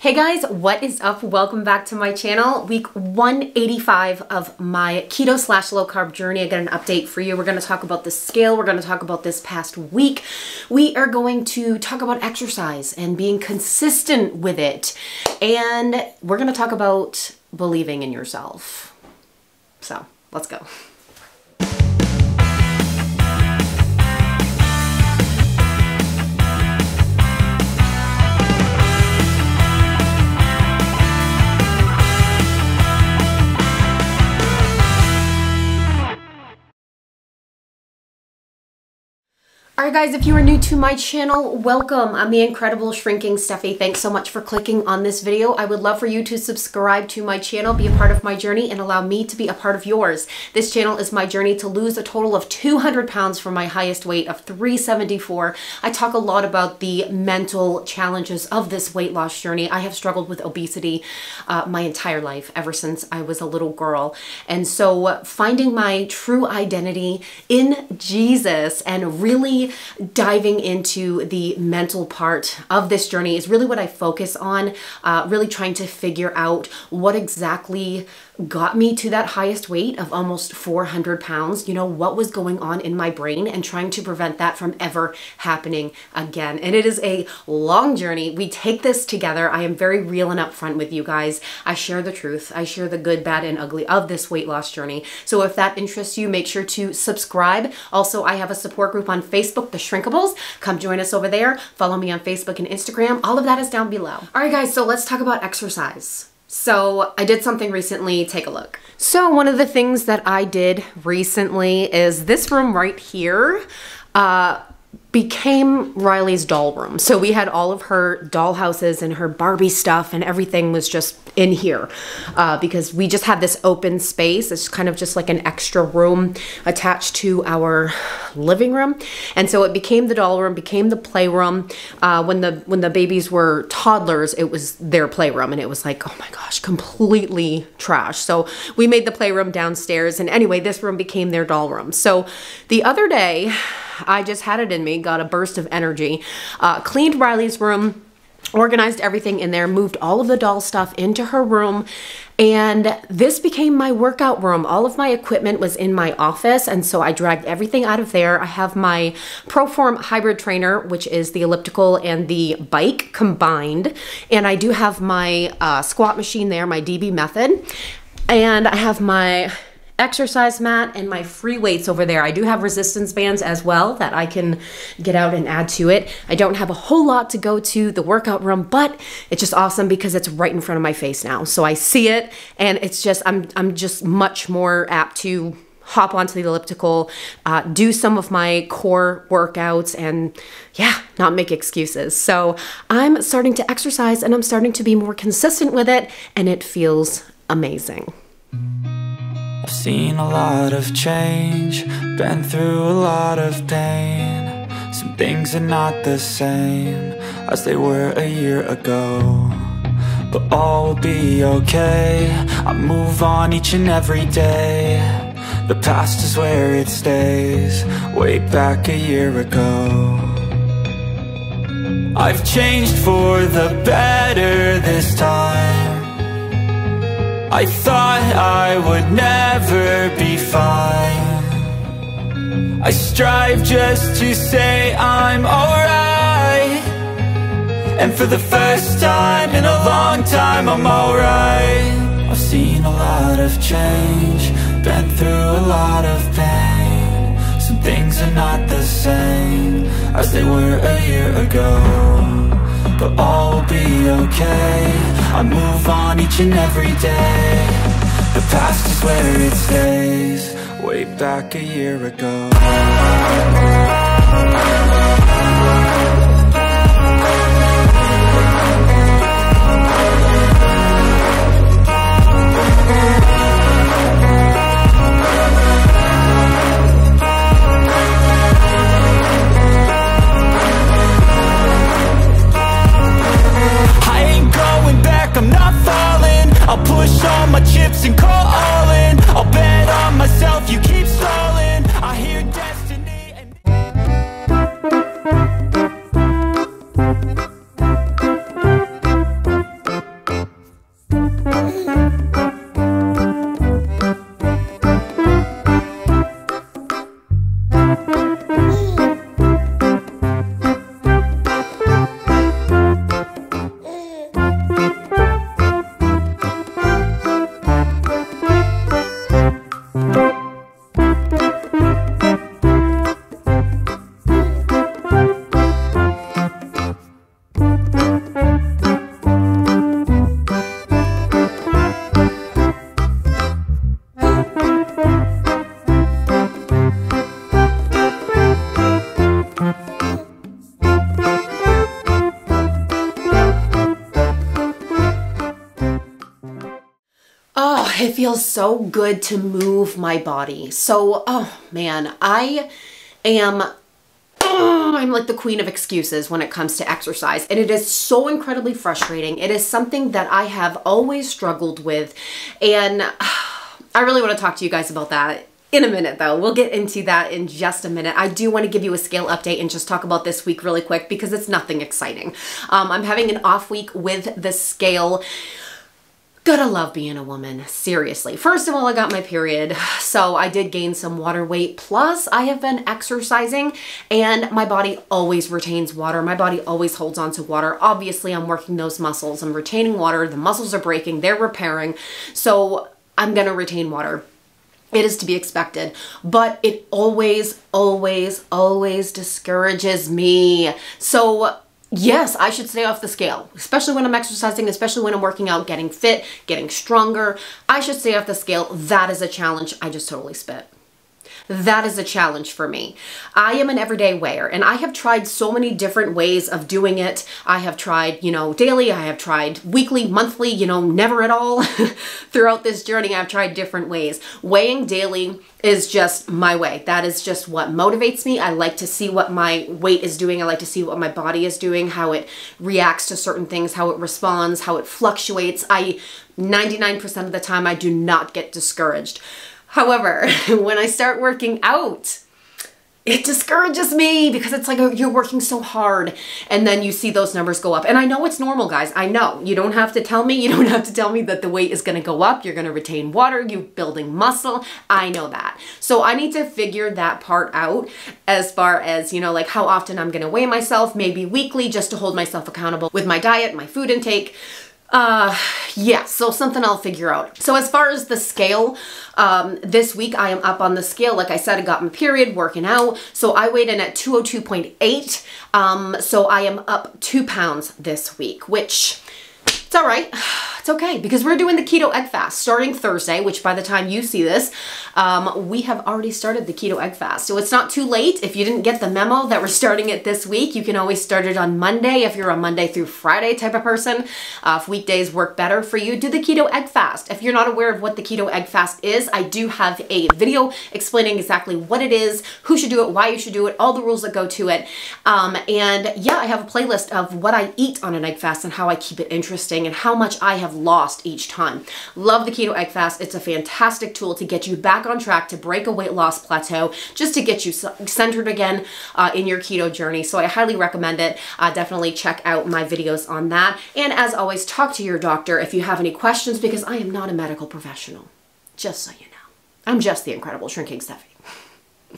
Hey guys, what is up? Welcome back to my channel. Week 185 of my keto / low carb journey. I got an update for you. We're going to talk about the scale. We're going to talk about this past week. We are going to talk about exercise and being consistent with it. And we're going to talk about believing in yourself. So let's go. Alright guys, if you are new to my channel, welcome. I'm the incredible shrinking Steffi. Thanks so much for clicking on this video. I would love for you to subscribe to my channel, be a part of my journey, and allow me to be a part of yours. This channel is my journey to lose a total of 200 pounds from my highest weight of 374. I talk a lot about the mental challenges of this weight loss journey. I have struggled with obesity my entire life, ever since I was a little girl. And so finding my true identity in Jesus and really diving into the mental part of this journey is really what I focus on, really trying to figure out what exactly got me to that highest weight of almost 400 pounds. You know, what was going on in my brain and trying to prevent that from ever happening again. And it is a long journey. We take this together. I am very real and upfront with you guys. I share the truth. I share the good, bad, and ugly of this weight loss journey. So if that interests you, make sure to subscribe. Also, I have a support group on Facebook, The Shrinkables. Come join us over there. Follow me on Facebook and Instagram. All of that is down below. All right, guys, so let's talk about exercise. So I did something recently. Take a look. So one of the things that I did recently is this room right here became Riley's doll room. So we had all of her doll houses and her Barbie stuff, and everything was just in here because we just had this open space. It's kind of just like an extra room attached to our living room. And so it became the doll room, became the playroom. When the babies were toddlers, it was their playroom, and it was like, oh my gosh, completely trash. So we made the playroom downstairs, and anyway, this room became their doll room. So the other day, I just had it in me, got a burst of energy, cleaned Riley's room, organized everything in there, moved all of the doll stuff into her room, and this became my workout room. All of my equipment was in my office, and so I dragged everything out of there. I have my ProForm hybrid trainer, which is the elliptical and the bike combined, and I do have my squat machine there, my DB method, and I have my exercise mat and my free weights over there. I do have resistance bands as well that I can get out and add to it. I don't have a whole lot to go to the workout room, but it's just awesome because it's right in front of my face now. So I see it, and it's just, I'm just much more apt to hop onto the elliptical, do some of my core workouts, and yeah, not make excuses. So I'm starting to exercise, and I'm starting to be more consistent with it, and it feels amazing. I've seen a lot of change, been through a lot of pain. Some things are not the same as they were a year ago, but all will be okay. I move on each and every day. The past is where it stays, way back a year ago. I've changed for the better this time. I thought I would never be fine. I strive just to say I'm alright, and for the first time in a long time I'm alright. I've seen a lot of change, been through a lot of pain. Some things are not the same as they were a year ago, but all will be okay. I move on each and every day. The past is where it stays, way back a year ago. I'm not falling. I'll push all my chips and call all in. I'll bet on myself, you keep stalling. I hear destiny and it feels so good to move my body. So, oh man, I'm like the queen of excuses when it comes to exercise, and it is so incredibly frustrating. It is something that I have always struggled with, and I really want to talk to you guys about that in a minute though. We'll get into that in just a minute. I do want to give you a scale update and just talk about this week really quick because it's nothing exciting. I'm having an off week with the scale. Gotta love being a woman, seriously. First of all, I got my period, so I did gain some water weight. Plus, I have been exercising and my body always retains water. My body always holds on to water. Obviously, I'm working those muscles. I'm retaining water. The muscles are breaking. They're repairing. So I'm gonna retain water. It is to be expected, but it always, always, always discourages me. So yes, I should stay off the scale, especially when I'm exercising, especially when I'm working out, getting fit, getting stronger. I should stay off the scale. That is a challenge. I just totally spit. That is a challenge for me. I am an everyday weigher, and I have tried so many different ways of doing it. I have tried, daily. I have tried weekly, monthly, never at all. Throughout this journey, I've tried different ways. Weighing daily is just my way. That is just what motivates me. I like to see what my weight is doing. I like to see what my body is doing, how it reacts to certain things, how it responds, how it fluctuates. 99% of the time, I do not get discouraged. However, when I start working out, it discourages me because it's like you're working so hard and then you see those numbers go up. And I know it's normal, guys. I know. You don't have to tell me. You don't have to tell me that the weight is going to go up. You're going to retain water. You're building muscle. I know that. So I need to figure that part out as far as, like how often I'm going to weigh myself, maybe weekly, just to hold myself accountable with my diet, my food intake. Yeah, so something I'll figure out. So as far as the scale, this week I am up on the scale. Like I said, I got my period, working out. So I weighed in at 202.8. So I am up 2 pounds this week, which it's all right. It's okay because we're doing the keto egg fast starting Thursday, which by the time you see this, we have already started the keto egg fast. So it's not too late. If you didn't get the memo that we're starting it this week, you can always start it on Monday. If you're a Monday through Friday type of person, if weekdays work better for you, do the keto egg fast. If you're not aware of what the keto egg fast is, I do have a video explaining exactly what it is, who should do it, why you should do it, all the rules that go to it. And yeah, I have a playlist of what I eat on an egg fast and how I keep it interesting and how much I have lost each time. Love the keto egg fast. It's a fantastic tool to get you back on track, to break a weight loss plateau, just to get you centered again in your keto journey. So I highly recommend it. Definitely check out my videos on that. And as always, talk to your doctor if you have any questions because I am not a medical professional, just so you know. I'm just the incredible shrinking Steffi.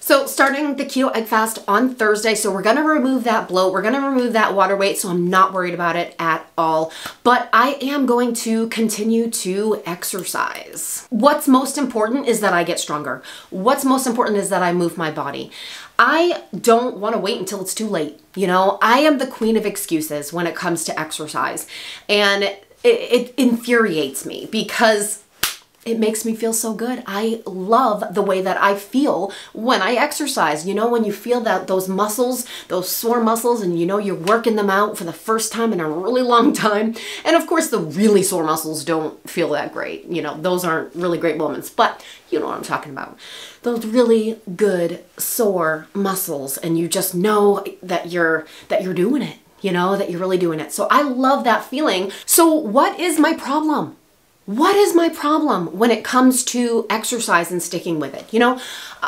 So starting the keto egg fast on Thursday, so we're gonna remove that bloat, we're gonna remove that water weight, so I'm not worried about it at all. But I am going to continue to exercise. What's most important is that I get stronger. What's most important is that I move my body. I don't want to wait until it's too late. I am the queen of excuses when it comes to exercise. And it infuriates me because it makes me feel so good. I love the way that I feel when I exercise. When you feel that those muscles, those sore muscles, and you're working them out for the first time in a really long time. And of course, the really sore muscles don't feel that great. Those aren't really great moments, but you know what I'm talking about. Those really good sore muscles, and you just know that you're doing it, that you're really doing it. So I love that feeling. So what is my problem? What is my problem when it comes to exercise and sticking with it?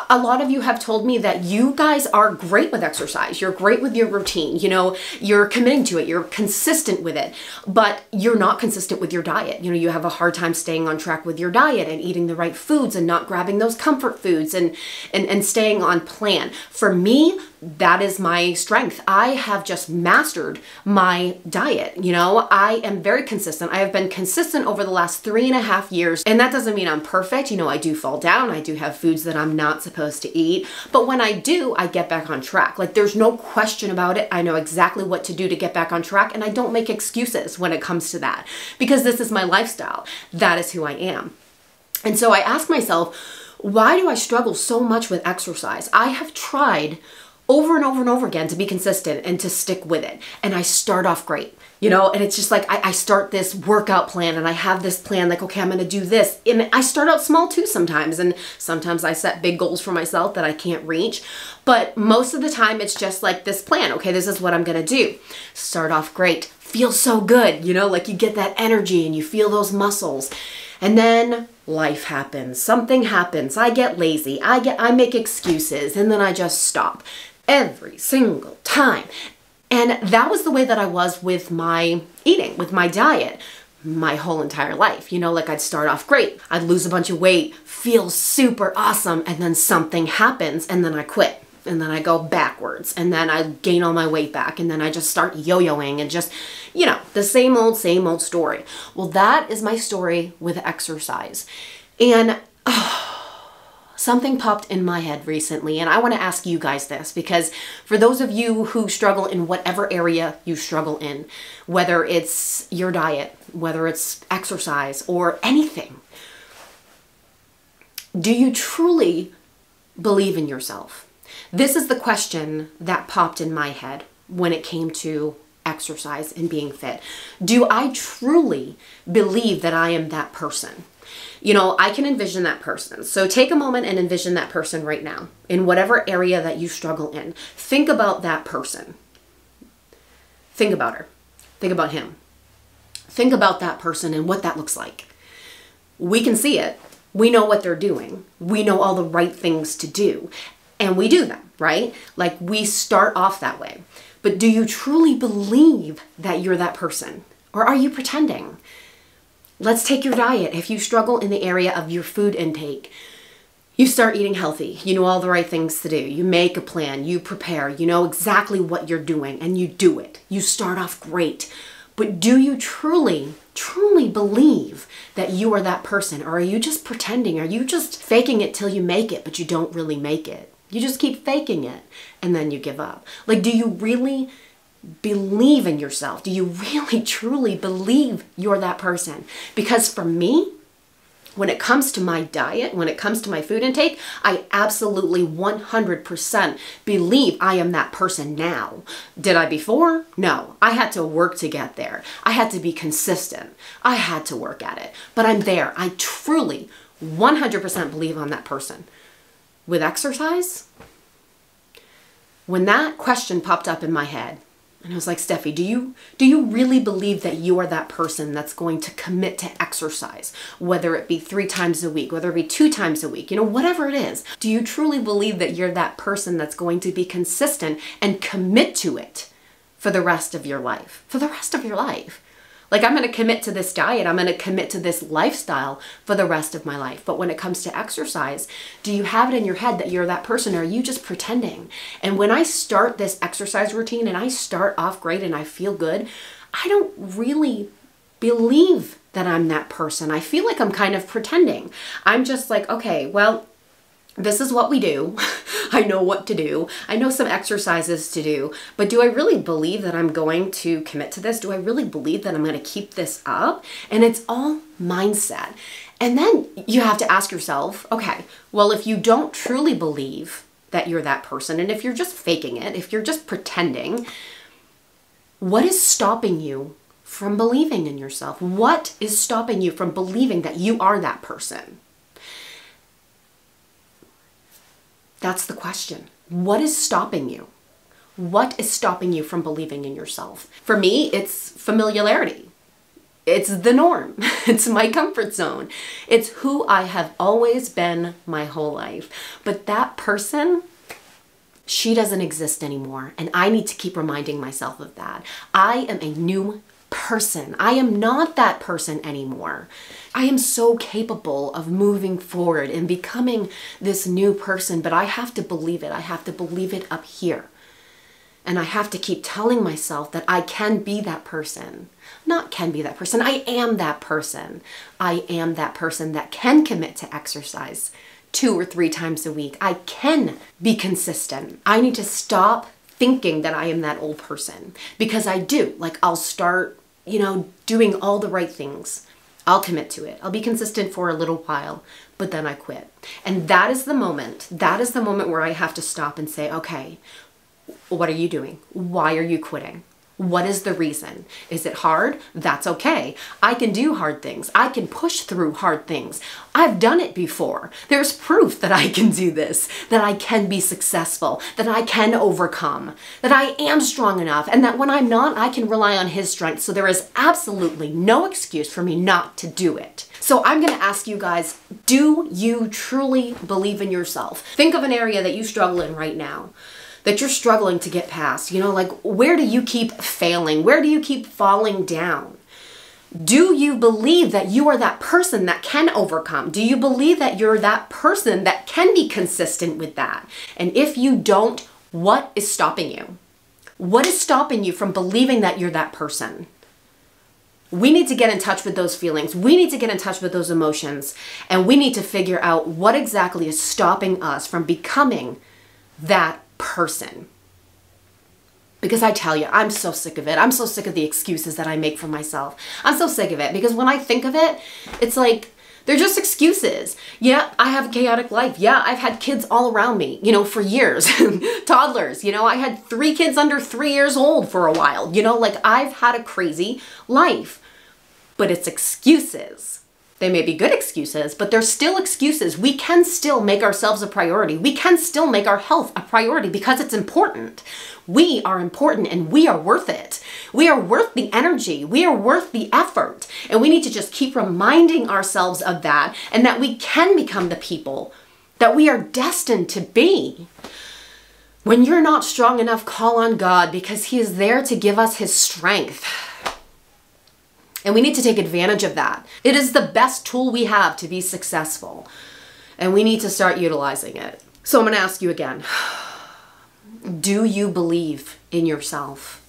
A lot of you have told me that you guys are great with exercise. You're great with your routine. You're committing to it. You're consistent with it, but you're not consistent with your diet. You have a hard time staying on track with your diet and eating the right foods and not grabbing those comfort foods and staying on plan. For me, that is my strength. I have just mastered my diet. I am very consistent. I have been consistent over the last 3.5 years. And that doesn't mean I'm perfect. I do fall down. I do have foods that I'm not supposed to eat. But when I do, I get back on track. Like there's no question about it. I know exactly what to do to get back on track. And I don't make excuses when it comes to that because this is my lifestyle. That is who I am. And so I ask myself, why do I struggle so much with exercise? I have tried over and over and over again to be consistent and to stick with it. And I start off great, you know, and it's just like I start this workout plan and I have this plan like, okay, I'm going to do this. And I start out small too sometimes. And sometimes I set big goals for myself that I can't reach. But most of the time it's just like this plan. Okay, this is what I'm going to do. Start off great. Feel so good, you know, like you get that energy and you feel those muscles. And then life happens. Something happens. I get lazy. I make excuses and then I just stop every single time. And that was the way that I was with my eating, with my diet, my whole entire life. You know, like I'd start off great. I'd lose a bunch of weight, feel super awesome, and then something happens and then I quit. And then I go backwards and then I gain all my weight back and then I just start yo-yoing and just, you know, the same old story. Well, that is my story with exercise. And something popped in my head recently and I want to ask you guys this, because for those of you who struggle in whatever area you struggle in, whether it's your diet, whether it's exercise or anything, do you truly believe in yourself? This is the question that popped in my head when it came to exercise and being fit. Do I truly believe that I am that person? You know, I can envision that person. So take a moment and envision that person right now in whatever area that you struggle in. Think about that person. Think about her. Think about him. Think about that person and what that looks like. We can see it. We know what they're doing. We know all the right things to do. And we do them, right? Like we start off that way. But do you truly believe that you're that person? Or are you pretending? Let's take your diet. If you struggle in the area of your food intake, you start eating healthy. You know all the right things to do. You make a plan. You prepare. You know exactly what you're doing and you do it. You start off great. But do you truly believe that you are that person? Or are you just pretending? Are you just faking it till you make it, but you don't really make it? You just keep faking it and then you give up. Like, do you really believe in yourself? Do you really truly believe you're that person? Because for me, when it comes to my diet, when it comes to my food intake, I absolutely 100% believe I am that person now. Did I before? No. I had to work to get there. I had to be consistent. I had to work at it. But I'm there. I truly 100% believe I'm that person. With exercise, when that question popped up in my head, and I was like, Steffi, do you really believe that you are that person that's going to commit to exercise, whether it be 3 times a week, whether it be 2 times a week, you know, whatever it is? Do you truly believe that you're that person that's going to be consistent and commit to it for the rest of your life? For the rest of your life. Like, I'm going to commit to this diet. I'm going to commit to this lifestyle for the rest of my life. But when it comes to exercise, do you have it in your head that you're that person, or are you just pretending? And when I start this exercise routine and I start off great and I feel good, I don't really believe that I'm that person. I feel like I'm kind of pretending. I'm just like, okay, well, this is what we do. I know what to do. I know some exercises to do, but do I really believe that I'm going to commit to this? Do I really believe that I'm going to keep this up? And it's all mindset. And then you have to ask yourself, okay, well, if you don't truly believe that you're that person, and if you're just faking it, if you're just pretending, what is stopping you from believing in yourself? What is stopping you from believing that you are that person? That's the question. What is stopping you? What is stopping you from believing in yourself? For me, it's familiarity. It's the norm. It's my comfort zone. It's who I have always been my whole life. But that person, she doesn't exist anymore. And I need to keep reminding myself of that. I am a new person. I am not that person anymore. I am so capable of moving forward and becoming this new person, but I have to believe it. I have to believe it up here. And I have to keep telling myself that I can be that person. Not can be that person. I am that person. I am that person that can commit to exercise 2 or 3 times a week. I can be consistent. I need to stop thinking that I am that old person, because I do. Like, I'll start, doing all the right things. I'll commit to it. I'll be consistent for a little while, but then I quit. And that is the moment where I have to stop and say, okay, What are you doing? Why are you quitting? What is the reason? Is it hard? That's okay. I can do hard things. I can push through hard things. I've done it before. There's proof that I can do this, that I can be successful, that I can overcome, that I am strong enough, and that when I'm not, I can rely on his strength. So there is absolutely no excuse for me not to do it. So I'm going to ask you guys, do you truly believe in yourself? Think of an area that you struggle in right now, that you're struggling to get past. You know, like, where do you keep failing? Where do you keep falling down? Do you believe that you are that person that can overcome? Do you believe that you're that person that can be consistent with that? And if you don't, what is stopping you? What is stopping you from believing that you're that person? We need to get in touch with those feelings. We need to get in touch with those emotions. And we need to figure out what exactly is stopping us from becoming that person. Because I tell you, I'm so sick of it. I'm so sick of the excuses that I make for myself. I'm so sick of it because when I think of it, it's like, they're just excuses. Yeah, I have a chaotic life. Yeah, I've had kids all around me, you know, for years. Toddlers, you know, I had 3 kids under 3 years old for a while. You know, like, I've had a crazy life. But it's excuses. They may be good excuses, but they're still excuses. We can still make ourselves a priority. We can still make our health a priority because it's important. We are important and we are worth it. We are worth the energy. We are worth the effort. And we need to just keep reminding ourselves of that, and that we can become the people that we are destined to be. When you're not strong enough, call on God, because He is there to give us His strength. And we need to take advantage of that. It is the best tool we have to be successful. And we need to start utilizing it. So I'm going to ask you again. Do you believe in yourself?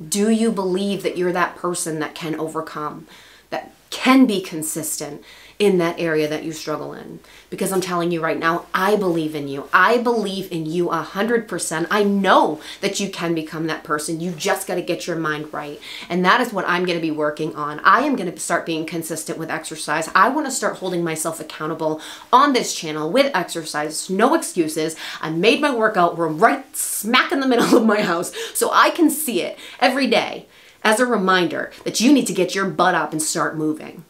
Do you believe that you're that person that can overcome, that can be consistent in that area that you struggle in? Because I'm telling you right now, I believe in you. I believe in you 100%. I know that you can become that person. You just got to get your mind right. And that is what I'm going to be working on. I am going to start being consistent with exercise. I want to start holding myself accountable on this channel with exercise. No excuses. I made my workout room right smack in the middle of my house so I can see it every day as a reminder that you need to get your butt up and start moving.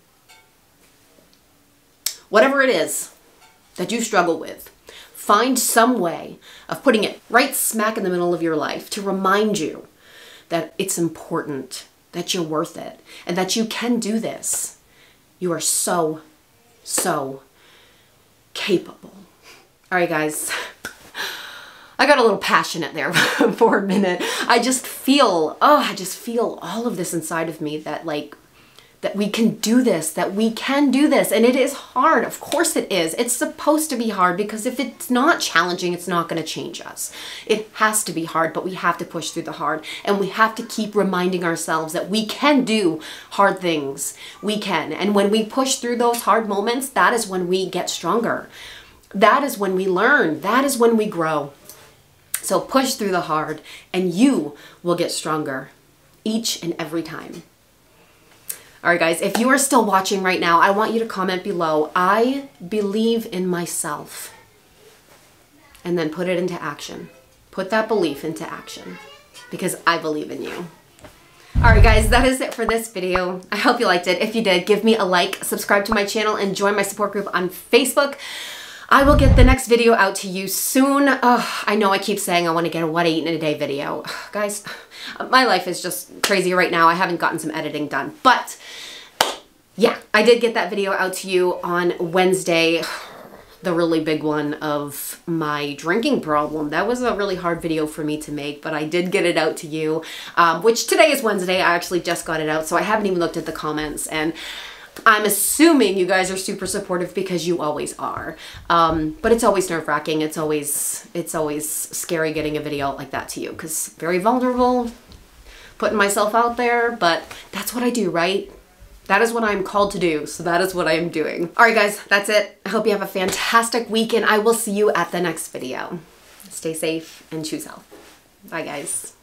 Whatever it is that you struggle with, find some way of putting it right smack in the middle of your life to remind you that it's important, that you're worth it, and that you can do this. You are so, so capable. All right, guys. I got a little passionate there for a minute. I just feel all of this inside of me that, like, that we can do this, that we can do this. And it is hard. Of course it is. It's supposed to be hard, because if it's not challenging, it's not going to change us. It has to be hard, but we have to push through the hard. And we have to keep reminding ourselves that we can do hard things. We can. And when we push through those hard moments, that is when we get stronger. That is when we learn. That is when we grow. So push through the hard and you will get stronger each and every time. All right, guys, if you are still watching right now, I want you to comment below, I believe in myself. And then put it into action. Put that belief into action, because I believe in you. All right, guys, that is it for this video. I hope you liked it. If you did, give me a like, subscribe to my channel, and join my support group on Facebook. I will get the next video out to you soon. I know I keep saying I want to get a what I eat in a day video. Guys, my life is just crazy right now. I haven't gotten some editing done. But yeah, I did get that video out to you on Wednesday. The really big one of my drinking problem. That was a really hard video for me to make, but I did get it out to you, which today is Wednesday. I actually just got it out, so I haven't even looked at the comments, and I'm assuming you guys are super supportive, because you always are. But it's always nerve-wracking. It's always scary getting a video like that to you, because very vulnerable, putting myself out there, but that's what I do, right? That is what I'm called to do, so that is what I am doing. All right, guys, that's it. I hope you have a fantastic week, and I will see you at the next video. Stay safe and choose health. Bye, guys.